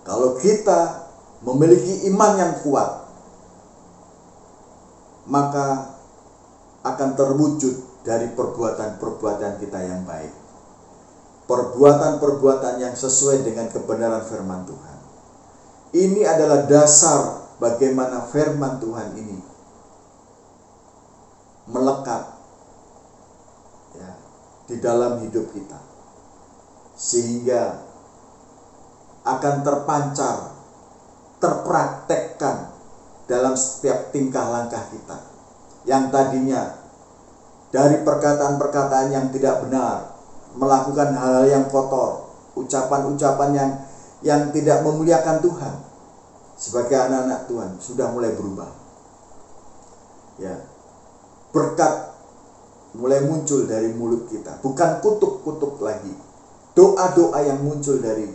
kalau kita memiliki iman yang kuat, maka akan terwujud dari perbuatan-perbuatan kita yang baik. Perbuatan-perbuatan yang sesuai dengan kebenaran firman Tuhan. Ini adalah dasar bagaimana firman Tuhan ini melekat, ya, di dalam hidup kita, sehingga akan terpancar, terpraktekkan dalam setiap tingkah langkah kita. Yang tadinya dari perkataan-perkataan yang tidak benar, melakukan hal-hal yang kotor, ucapan-ucapan yang tidak memuliakan Tuhan, sebagai anak-anak Tuhan sudah mulai berubah. Ya, berkat mulai muncul dari mulut kita, bukan kutuk-kutuk lagi. Doa-doa yang muncul dari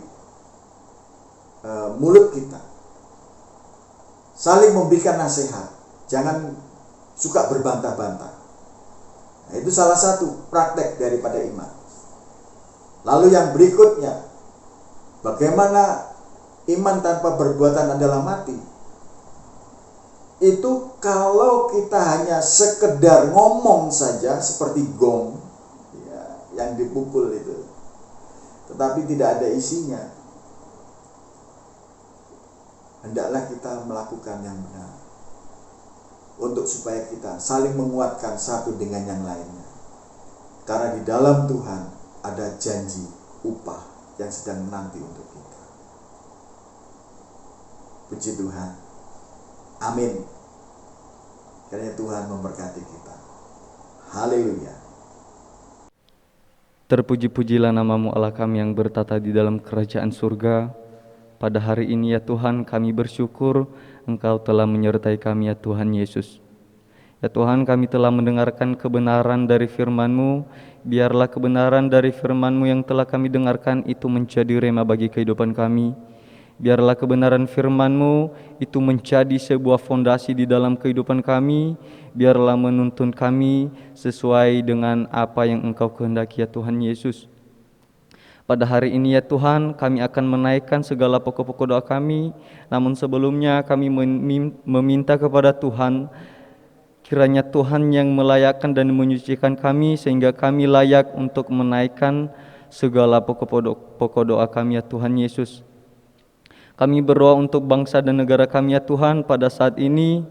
mulut kita, saling memberikan nasihat, jangan suka berbantah-bantah. Nah, itu salah satu praktek daripada iman. Lalu yang berikutnya, bagaimana iman tanpa perbuatan adalah mati. Itu kalau kita hanya sekedar ngomong saja seperti gong ya, yang dipukul itu, tetapi tidak ada isinya, hendaklah kita melakukan yang benar untuk supaya kita saling menguatkan satu dengan yang lainnya. Karena di dalam Tuhan ada janji upah yang sedang menanti untuk kita. Puji Tuhan. Amin. Kiranya Tuhan memberkati kita. Haleluya. Terpuji-pujilah namamu Allah kami yang bertata di dalam kerajaan surga. Pada hari ini ya Tuhan, kami bersyukur Engkau telah menyertai kami ya Tuhan Yesus. Ya Tuhan, kami telah mendengarkan kebenaran dari firman-Mu. Biarlah kebenaran dari firman-Mu yang telah kami dengarkan itu menjadi rema bagi kehidupan kami. Biarlah kebenaran firman-Mu itu menjadi sebuah fondasi di dalam kehidupan kami. Biarlah menuntun kami sesuai dengan apa yang Engkau kehendaki ya Tuhan Yesus. Pada hari ini ya Tuhan, kami akan menaikkan segala pokok-pokok doa kami. Namun sebelumnya kami meminta kepada Tuhan, kiranya Tuhan yang melayakkan dan menyucikan kami sehingga kami layak untuk menaikkan segala pokok doa kami ya Tuhan Yesus. Kami berdoa untuk bangsa dan negara kami ya Tuhan pada saat ini.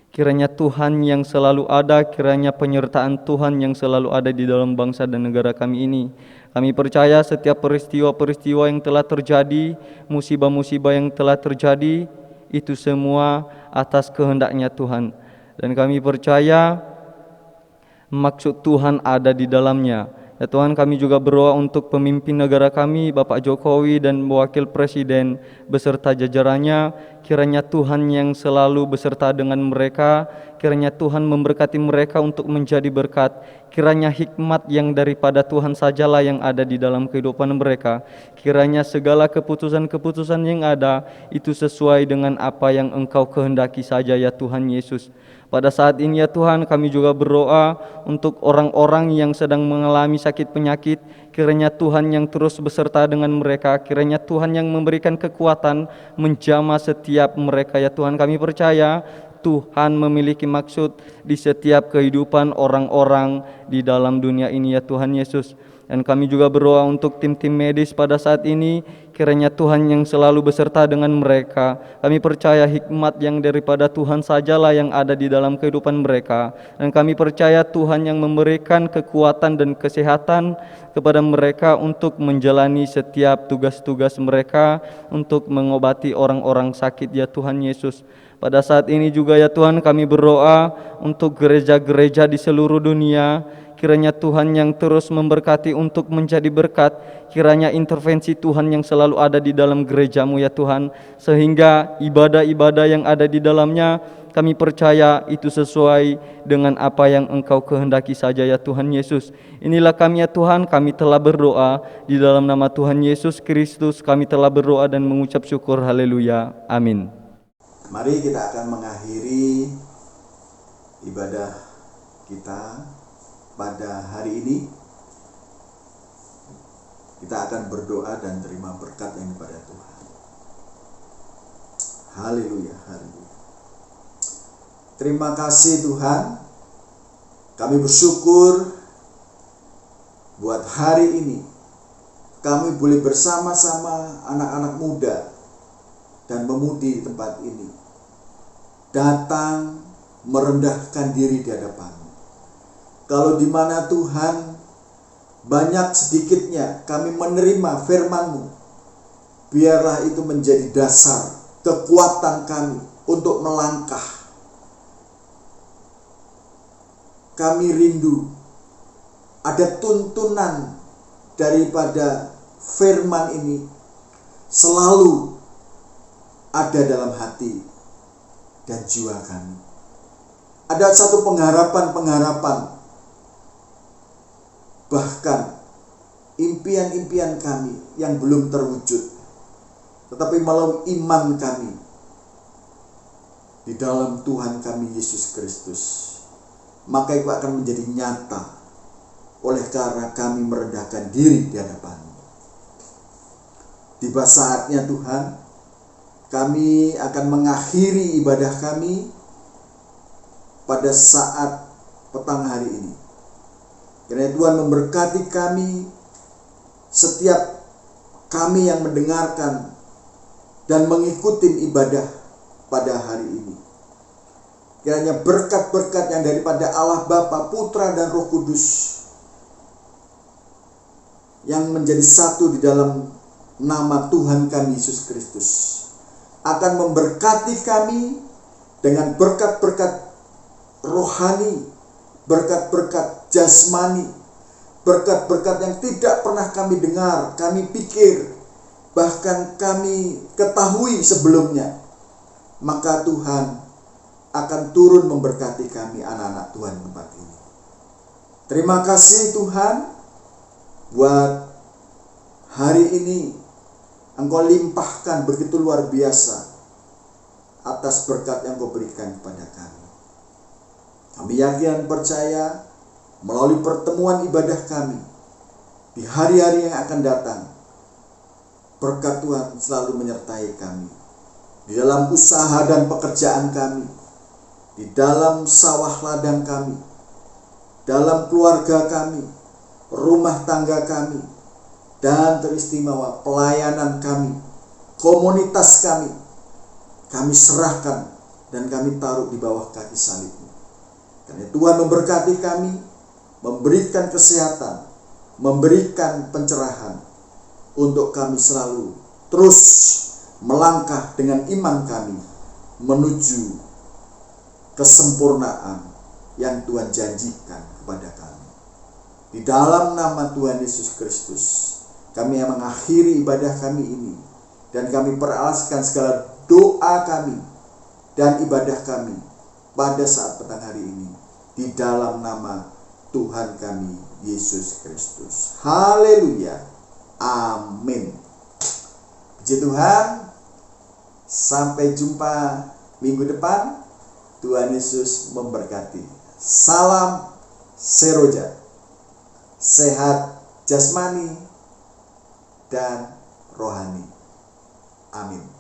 Kiranya Tuhan yang selalu ada, kiranya penyertaan Tuhan yang selalu ada di dalam bangsa dan negara kami ini. Kami percaya setiap peristiwa-peristiwa yang telah terjadi, musibah-musibah yang telah terjadi, itu semua atas kehendak-Nya Tuhan. Dan kami percaya maksud Tuhan ada di dalamnya. Ya Tuhan, kami juga berdoa untuk pemimpin negara kami, Bapak Jokowi dan Wakil Presiden beserta jajarannya. Kiranya Tuhan yang selalu beserta dengan mereka, kiranya Tuhan memberkati mereka untuk menjadi berkat. Kiranya hikmat yang daripada Tuhan sajalah yang ada di dalam kehidupan mereka. Kiranya segala keputusan-keputusan yang ada itu sesuai dengan apa yang Engkau kehendaki saja ya Tuhan Yesus. Pada saat ini ya Tuhan, kami juga berdoa untuk orang-orang yang sedang mengalami sakit penyakit. Kiranya Tuhan yang terus beserta dengan mereka, kiranya Tuhan yang memberikan kekuatan menjamah setiap mereka ya Tuhan. Kami percaya Tuhan memiliki maksud di setiap kehidupan orang-orang di dalam dunia ini ya Tuhan Yesus. Dan kami juga berdoa untuk tim-tim medis pada saat ini, kiranya Tuhan yang selalu beserta dengan mereka. Kami percaya hikmat yang daripada Tuhan sajalah yang ada di dalam kehidupan mereka. Dan kami percaya Tuhan yang memberikan kekuatan dan kesehatan kepada mereka untuk menjalani setiap tugas-tugas mereka untuk mengobati orang-orang sakit ya Tuhan Yesus. Pada saat ini juga ya Tuhan, kami berdoa untuk gereja-gereja di seluruh dunia. Kiranya Tuhan yang terus memberkati untuk menjadi berkat. Kiranya intervensi Tuhan yang selalu ada di dalam gereja-Mu ya Tuhan, sehingga ibadah-ibadah yang ada di dalamnya kami percaya itu sesuai dengan apa yang Engkau kehendaki saja ya Tuhan Yesus. Inilah kami ya Tuhan, kami telah berdoa di dalam nama Tuhan Yesus Kristus. Kami telah berdoa dan mengucap syukur. Haleluya. Amin. Mari kita akan mengakhiri ibadah kita pada hari ini. Kita akan berdoa dan terima berkat yang daripada Tuhan. Haleluya, haleluya. Terima kasih Tuhan. Kami bersyukur buat hari ini kami boleh bersama-sama anak-anak muda dan pemudi di tempat ini datang merendahkan diri di hadapan-Mu. Kalau di mana Tuhan banyak sedikitnya kami menerima firman-Mu, biarlah itu menjadi dasar kekuatan kami untuk melangkah. Kami rindu ada tuntunan daripada firman ini selalu ada dalam hati dan jiwa kami. Ada satu pengharapan, bahkan impian-impian kami yang belum terwujud, tetapi melalui iman kami di dalam Tuhan kami Yesus Kristus, maka itu akan menjadi nyata oleh karena kami merendahkan diri di hadapan-Mu. Tiba saatnya Tuhan, kami akan mengakhiri ibadah kami pada saat petang hari ini. Kiranya Tuhan memberkati kami, setiap kami yang mendengarkan dan mengikuti ibadah pada hari ini. Kiranya berkat-berkat yang daripada Allah Bapa, Putra dan Roh Kudus yang menjadi satu di dalam nama Tuhan kami Yesus Kristus akan memberkati kami dengan berkat-berkat rohani, berkat-berkat jasmani, berkat-berkat yang tidak pernah kami dengar, kami pikir, bahkan kami ketahui sebelumnya. Maka Tuhan akan turun memberkati kami, anak-anak Tuhan tempat ini. Terima kasih Tuhan, buat hari ini Engkau limpahkan begitu luar biasa atas berkat yang Kau berikan kepada kami. Kami yakin dan percaya melalui pertemuan ibadah kami di hari-hari yang akan datang, berkat Tuhan selalu menyertai kami di dalam usaha dan pekerjaan kami, di dalam sawah ladang kami, dalam keluarga kami, rumah tangga kami, dan teristimewa pelayanan kami, komunitas kami. Kami serahkan dan kami taruh di bawah kaki salib-Mu. Karena Tuhan memberkati kami, memberikan kesehatan, memberikan pencerahan untuk kami selalu terus melangkah dengan iman kami menuju kesempurnaan yang Tuhan janjikan kepada kami. Di dalam nama Tuhan Yesus Kristus, kami yang mengakhiri ibadah kami ini, dan kami peralaskan segala doa kami dan ibadah kami pada saat petang hari ini di dalam nama Tuhan kami Yesus Kristus. Haleluya. Amin. Puji Tuhan. Sampai jumpa minggu depan. Tuhan Yesus memberkati. Salam Seroja. Sehat jasmani dan rohani. Amin.